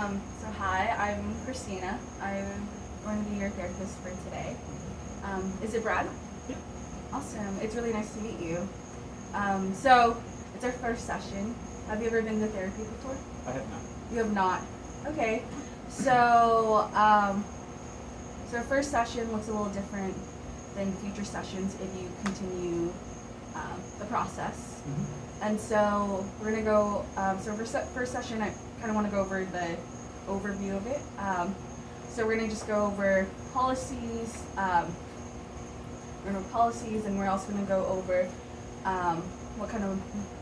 So hi, I'm Christina. I'm going to be your therapist for today. Is it Brad? Yeah. Awesome. It's really nice to meet you. So it's our first session. Have you ever been to therapy before? I have not. You have not. Okay. So our first session looks a little different than future sessions if you continue the process. Mm-hmm. And so we're gonna go. So for first session, I kind of want to go over the overview of it. So we're gonna just go over policies. We're gonna go policies, and we're also gonna go over what kind of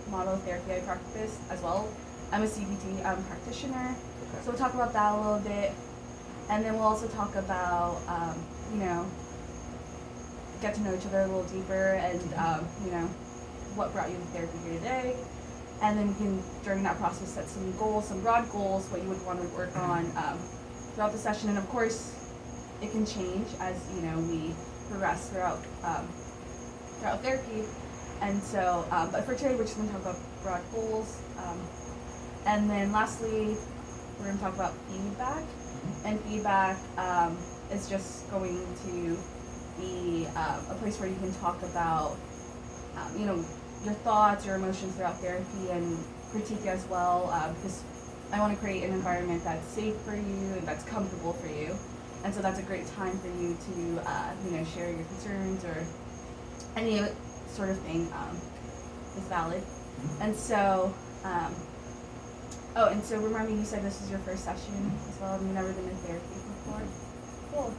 model of therapy I practice as well. I'm a CBT practitioner, Okay. so we'll talk about that a little bit, and then we'll also talk about get to know each other a little deeper, and what brought you to therapy here today. And then we can, during that process, set some goals, some broad goals, what you would want to work on throughout the session. And of course, it can change as we progress throughout therapy. And so, but for today, we're just going to talk about broad goals. And then lastly, we're going to talk about feedback. And feedback is just going to be a place where you can talk about, your thoughts, your emotions throughout therapy, and critique as well, because I want to create an environment that's safe for you and that's comfortable for you. And so that's a great time for you to, share your concerns or any sort of thing is valid. And so, and so remind me, you said this is your first session as well, and you've never been in therapy before. Cool.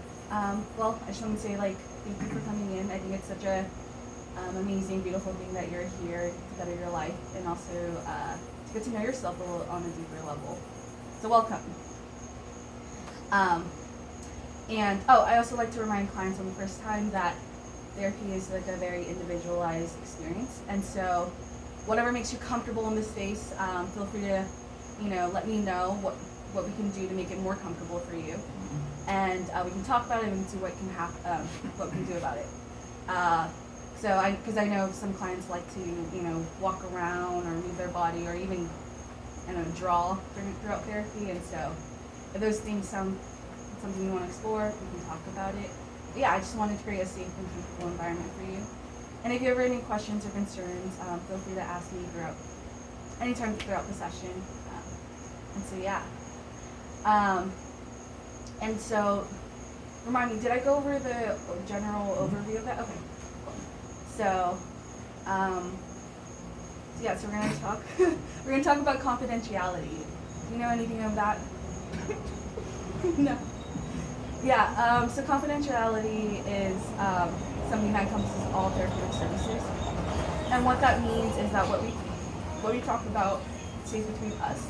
Well, I just want to say, thank you for coming in. I think it's such a amazing, beautiful thing that you're here to better your life and also to get to know yourself a little on a deeper level. So welcome. And I also like to remind clients on the first time that therapy is a very individualized experience. And so whatever makes you comfortable in this space, feel free to, let me know what we can do to make it more comfortable for you. And we can talk about it and see what can happen, what we can do about it. Because I know some clients like to, walk around or move their body or even, draw throughout therapy. And so if those things sound something you want to explore, we can talk about it. But yeah, I just wanted to create a safe and comfortable environment for you. And if you have any questions or concerns, feel free to ask me anytime throughout the session. And so, yeah. And so, remind me, did I go over the general overview of that? Okay. So we're gonna talk. We're gonna talk about confidentiality. Do you know anything of that? No. Yeah. So confidentiality is something that encompasses all therapeutic services, and what that means is that what we talk about stays between us.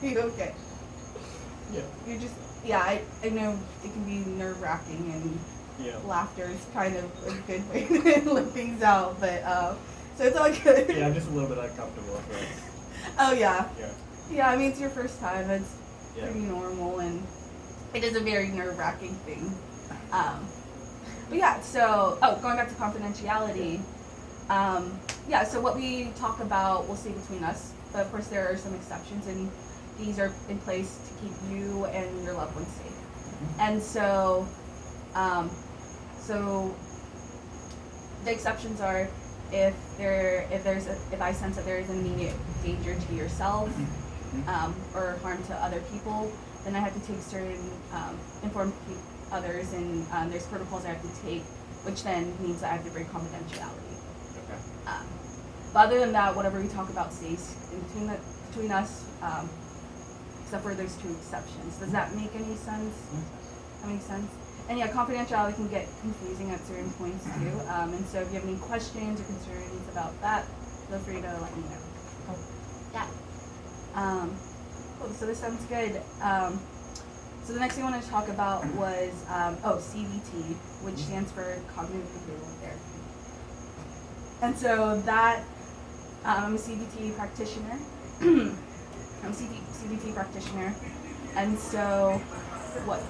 Are you okay? Yeah. You're just. Yeah, I know it can be nerve-wracking, and laughter is kind of a good way to let things out, but so it's all good. Yeah, I'm just a little bit uncomfortable. But Oh yeah. Yeah. Yeah, I mean, it's your first time. It's pretty normal, and it is a very nerve-wracking thing. But yeah, so going back to confidentiality. So what we talk about will stay between us, but of course there are some exceptions, and these are in place to keep you and your loved ones safe. And so, the exceptions are if I sense that there is an immediate danger to yourself or harm to other people, then I have to take certain inform others, and there's protocols I have to take, which then means that I have to bring confidentiality. Okay. But other than that, whatever we talk about stays between us. Except for those two exceptions. Does that make any sense? That makes sense? And yeah, confidentiality can get confusing at certain points too. And so if you have any questions or concerns about that, feel free to let me know. Yeah. Cool, so this sounds good. So the next thing I wanted to talk about was, CBT, which stands for Cognitive Behavioral Therapy. And so that, I'm a CBT practitioner. I'm a CBT practitioner, and so what?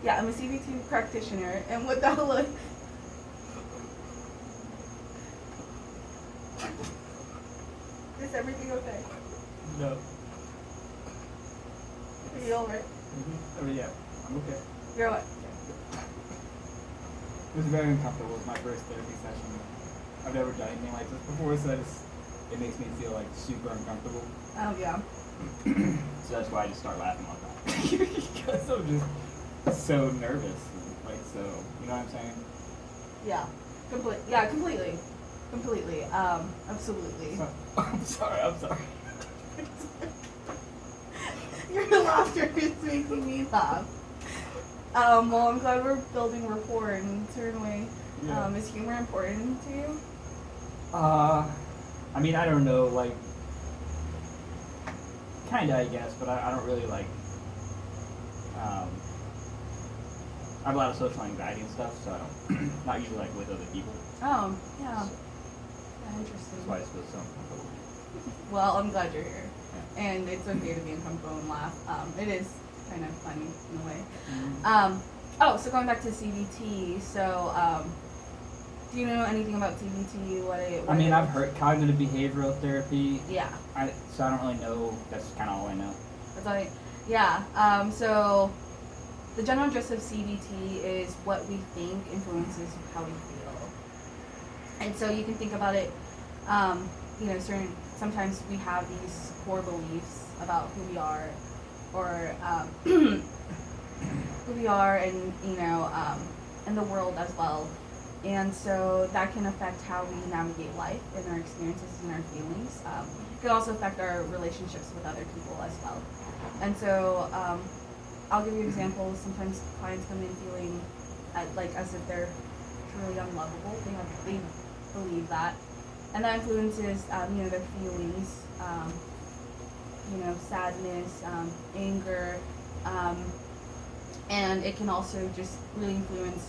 Yeah, I'm a CBT practitioner, and what that looks I'm okay. You're what? It was very uncomfortable. It was my first therapy session. I've never done anything like this before, so it makes me feel like super uncomfortable. Oh yeah. So that's why I just start laughing all the time. Because I'm just so nervous. Like, so, you know what I'm saying? Yeah. Completely. Completely. Absolutely. So, I'm sorry. Your laughter is making me laugh. Well, I'm glad we're building rapport in a certain way. Yeah. Is humor important to you? I mean, I don't know, like, kinda, I guess, but I don't really, like, I have a lot of social anxiety and stuff, so I don't, not usually, like, with other people. Oh, yeah. So Yeah, interesting. that's why it's feels so uncomfortable. Well, I'm glad you're here. Yeah. And it's okay to be uncomfortable and laugh. It is kind of funny in a way. Mm-hmm. So going back to CBT, so, do you know anything about CBT? I mean, I've heard cognitive behavioral therapy. Yeah. So I don't really know. That's kind of all I know. That's all yeah. So the general gist of CBT is what we think influences how we feel. And so you can think about it, sometimes we have these core beliefs about who we are, or who we are, and in the world as well. And so that can affect how we navigate life and our experiences and our feelings. It can also affect our relationships with other people as well. And so I'll give you examples. Sometimes clients come in feeling like as if they're truly unlovable. They believe that, and that influences their feelings. Sadness, anger, and it can also just really influence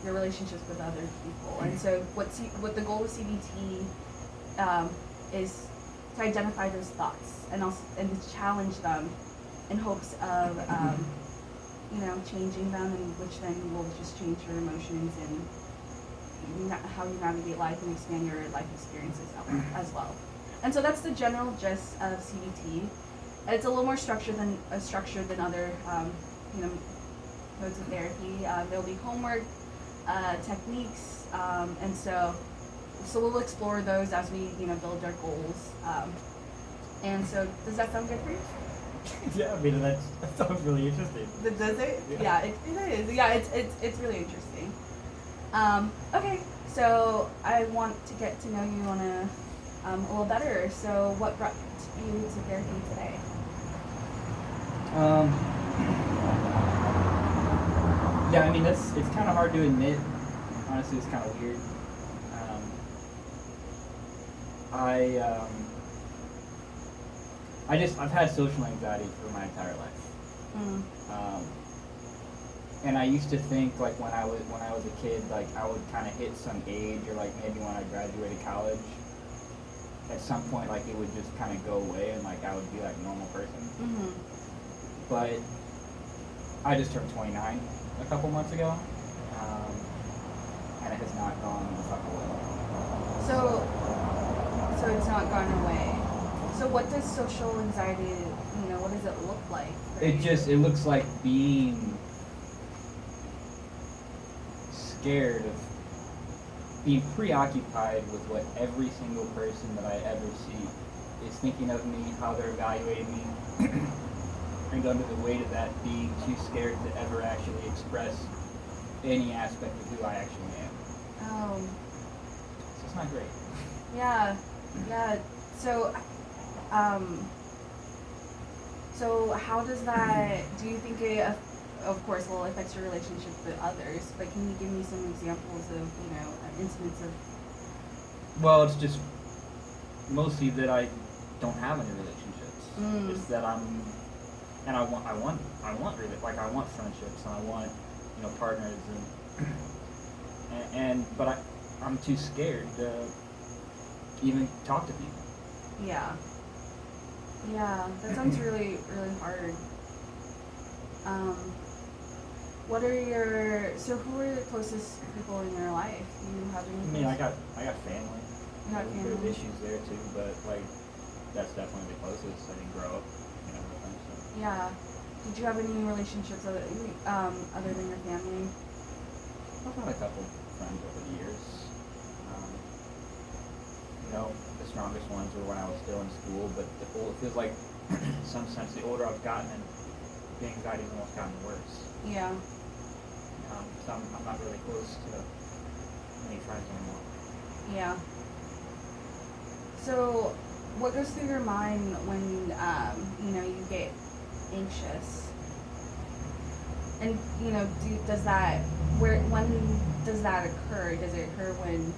your relationships with other people. And so what the goal of CBT is to identify those thoughts and to challenge them in hopes of changing them, and which then will just change your emotions and how you navigate life and expand your life experiences as well. And so that's the general gist of CBT. It's a little more structured than other modes of therapy. There'll be homework, techniques, and so we'll explore those as we build our goals. And so does that sound good for you? Yeah, I mean, that sounds really interesting. Does it? Yeah. It is. Yeah, it's really interesting. Okay, so I want to get to know you on a little better. So what brought you to therapy today? Yeah, I mean, it's kind of hard to admit. Honestly, it's kind of weird. I've had social anxiety for my entire life. And I used to think, like, when I was a kid, like, I would kind of hit some age, or like maybe when I graduated college, at some point, like, it would just kind of go away, and like I would be like a normal person. Mm-hmm. But I just turned 29 a couple months ago, and it has not gone the fuck away. So it's not gone away. So what does social anxiety, what does it look like? It looks like being scared of being preoccupied with what every single person that I ever see is thinking of me, how they're evaluating me, and under the weight of that, being too scared to ever actually express any aspect of who I actually am. Oh. So it's not great. Yeah. So how does that, do you think it, of course, affects your relationship with others, but can you give me some examples of, incidents of... Well, it's just mostly that I don't have any relationships. It's that I want friendships, and I want, partners, but I'm too scared to even talk to people. Yeah. Yeah, that sounds really, really hard. Who are the closest people in your life? Do you have any? I mean, I got family. You got There's family. issues there too, but like that's definitely the closest. I didn't grow up, with them, so. Yeah. did you have any relationships other than your family? I've had a couple friends over the years. Um, the strongest ones were when I was still in school, but it feels like, in some sense, the older I've gotten, the anxiety's almost gotten worse. Yeah. So I'm not really close to any friends anymore. Yeah. So, what goes through your mind when you get anxious? And when does that occur? Does it occur when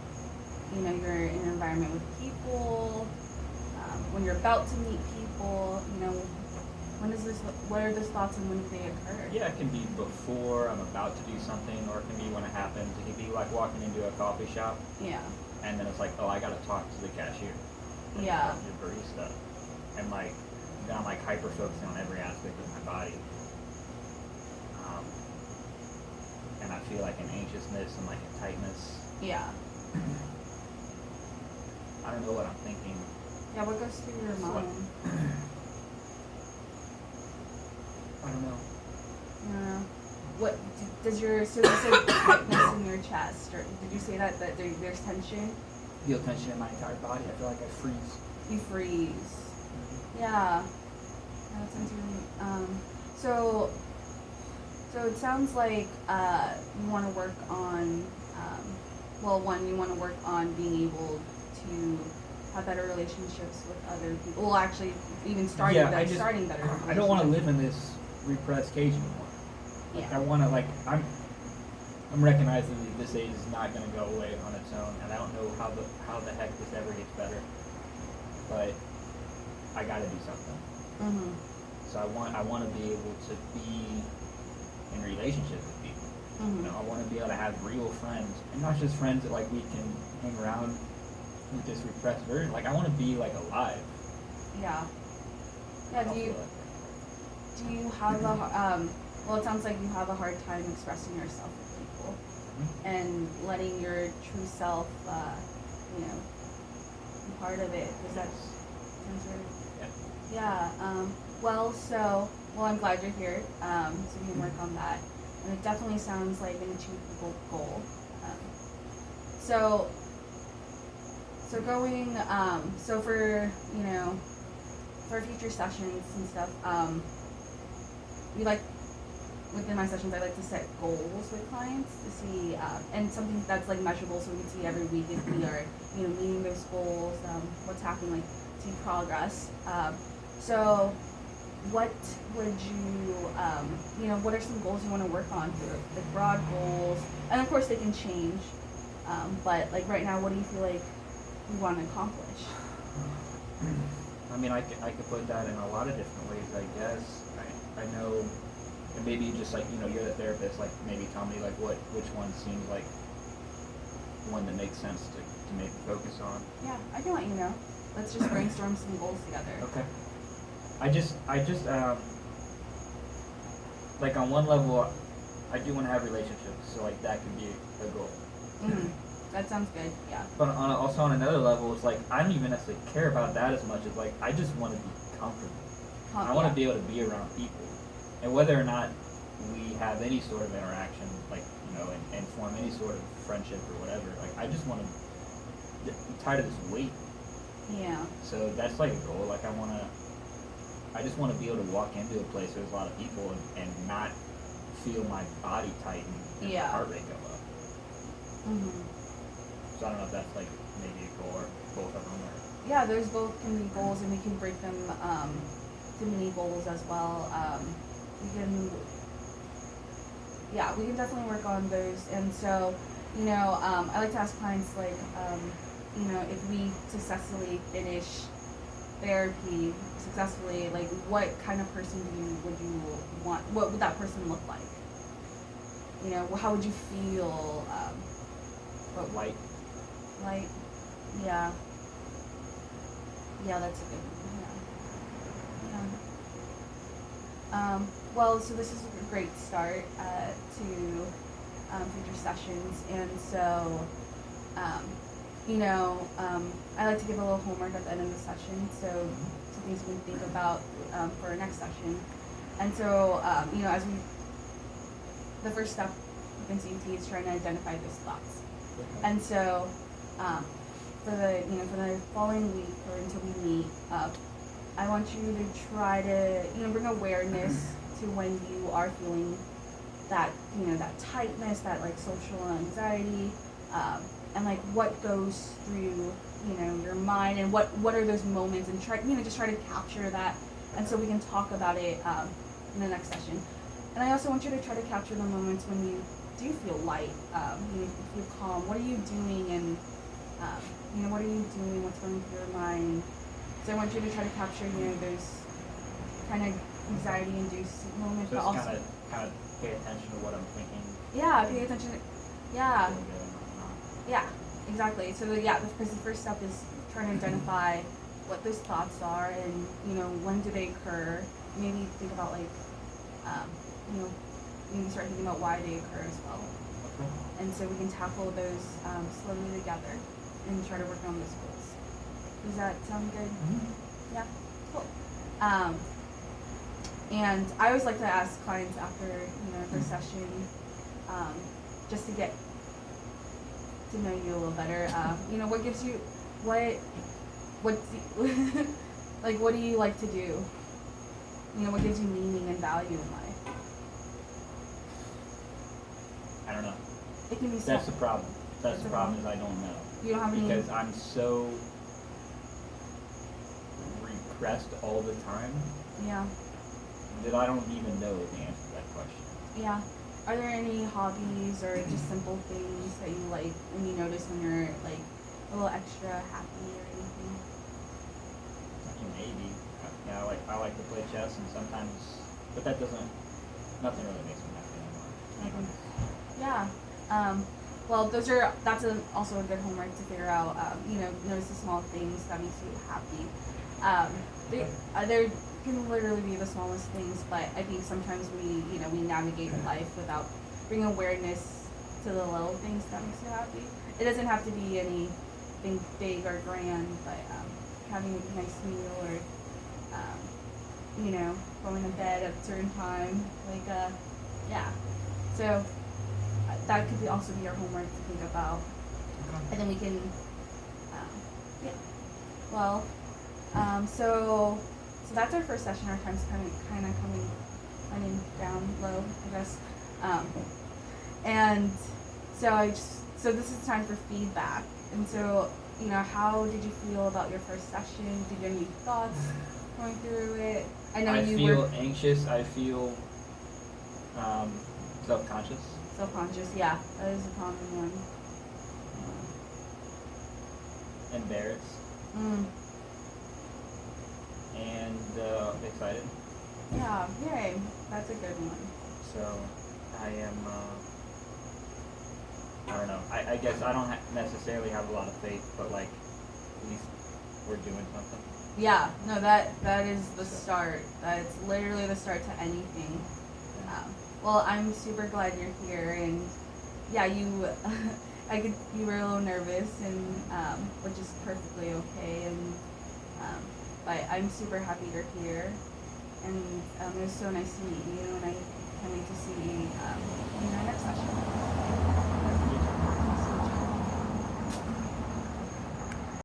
you're in an environment with people? When you're about to meet people? What are those thoughts and when do they occur? Yeah, it can be before I'm about to do something, or it can be when it happens. It can be like walking into a coffee shop. Yeah. And then it's like, oh, I gotta talk to the cashier. Yeah. The barista. And then I'm hyper focusing on every aspect of my body. And I feel like an anxiousness and like a tightness. Yeah. I don't know what I'm thinking. Yeah, what goes through your mind? I don't know. What does you said tightness in your chest, or did you say that there's tension? Feel tension in my entire body. I feel like I freeze. You freeze. Yeah. That sounds really. So it sounds like you want to work on. You want to work on being able to have better relationships with other people. Well, actually, even starting better. I don't want to live in this repressed cage anymore. Yeah. I want to I'm recognizing that this age is not going to go away on its own, and I don't know how the heck this ever gets better. But I got to do something. Mhm. So I want to be able to be in relationships with people. Mhm. I want to be able to have real friends, and not just friends that we can hang around with this repressed version. I want to be alive. Yeah. Yeah. Do you have a it sounds like you have a hard time expressing yourself with people and letting your true self, be part of it. Does that sound right? Yeah. Yeah. I'm glad you're here. So we can work on that. And it definitely sounds like an achievable goal. So going, for future sessions and stuff, within my sessions, I like to set goals with clients to see, and something that's measurable, so we can see every week if we are, meeting those goals, what's happening, see progress. So what would you, what are some goals you want to work on for the broad goals? And of course they can change, but right now, what do you feel like you want to accomplish? I mean, I could put that in a lot of different ways, I guess. I know, and maybe just you're the therapist, maybe tell me which one seems like one that makes sense to maybe focus on. Yeah, I can let you know. Let's just brainstorm some goals together. Okay. I just on one level, I do want to have relationships, so that could be a goal. Mm-hmm. That sounds good. Yeah. But also on another level, it's I don't even necessarily care about that as much as I just want to be comfortable. I want to be able to be around people, and whether or not we have any sort of interaction, and form any sort of friendship or whatever. I just want to. I'm tired of this weight. Yeah. So that's a goal. I just want to be able to walk into a place where there's a lot of people and not feel my body tighten and my heart rate go up. Mhm. So I don't know if that's maybe a goal or both of them. Yeah, there's both can be goals, and we can break them to mini goals as well. We can definitely work on those. And so, I like to ask clients if we successfully finish therapy successfully, what kind of person would you want? What would that person look like? How would you feel? Light. Light. Yeah. Yeah, that's a good one. Yeah. So this is a great start to future sessions, and so I like to give a little homework at the end of the session, so some things we can think about for our next session. And so, you know, the first step in CBT is trying to identify those thoughts. And so, for the following week or until we meet, I want you to try to, bring awareness to when you are feeling that, that tightness, that like social anxiety, and like what goes through, your mind, and what are those moments, and just try to capture that, and so we can talk about it in the next session. And I also want you to try to capture the moments when you do feel light, you feel calm. What are you doing, and what are you doing? What's going through your mind? So I want you to try to capture, those kind of anxiety-induced moments, So but also kind of pay attention to what I'm thinking. yeah, pay attention. Yeah, feeling good and whatnot. yeah, exactly. So because the first step is trying to identify what those thoughts are, and when do they occur. Maybe think about like, maybe start thinking about why they occur as well. Okay. And so we can tackle those slowly together and try to work on those goals. Does that sound good? Mm-hmm. Yeah, cool. And I always like to ask clients after first session, just to get to know you a little better. What gives you what like what do you like to do? What gives you meaning and value in life? I don't know. It can be small. That's the problem. That's the problem is I don't know. You don't have any. Because I'm so repressed all the time Yeah. that I don't even know the answer to that question. Yeah. Are there any hobbies or just simple things that you like when you notice when you're like a little extra happy or anything? Maybe. Yeah, I like to play chess, and sometimes, but nothing really makes me happy anymore. Yeah. Well, that's also a good homework to figure out. Notice the small things that makes you happy. There can literally be the smallest things, but I think sometimes we navigate life without bringing awareness to the little things that makes you happy. It doesn't have to be anything big or grand, but having a nice meal, or going to bed at a certain time, yeah. So that could also be our homework to think about, and then we can, yeah. Well, so that's our first session. Our time's kind of running down low, I guess. And so this is time for feedback. And so, how did you feel about your first session? Did you have any thoughts going through it? I know you feel were anxious. I feel self-conscious. Self-conscious, yeah, that is a common one. Embarrassed. And excited. Yeah, yay, that's a good one. So I am, I don't know. I guess I don't necessarily have a lot of faith, but like, at least we're doing something. Yeah, no, that is the start. That's literally the start to anything. Well, I'm super glad you're here, and yeah, you were a little nervous, and which is perfectly okay, and but I'm super happy you're here, and it was so nice to meet you, and I can't wait to see you next time.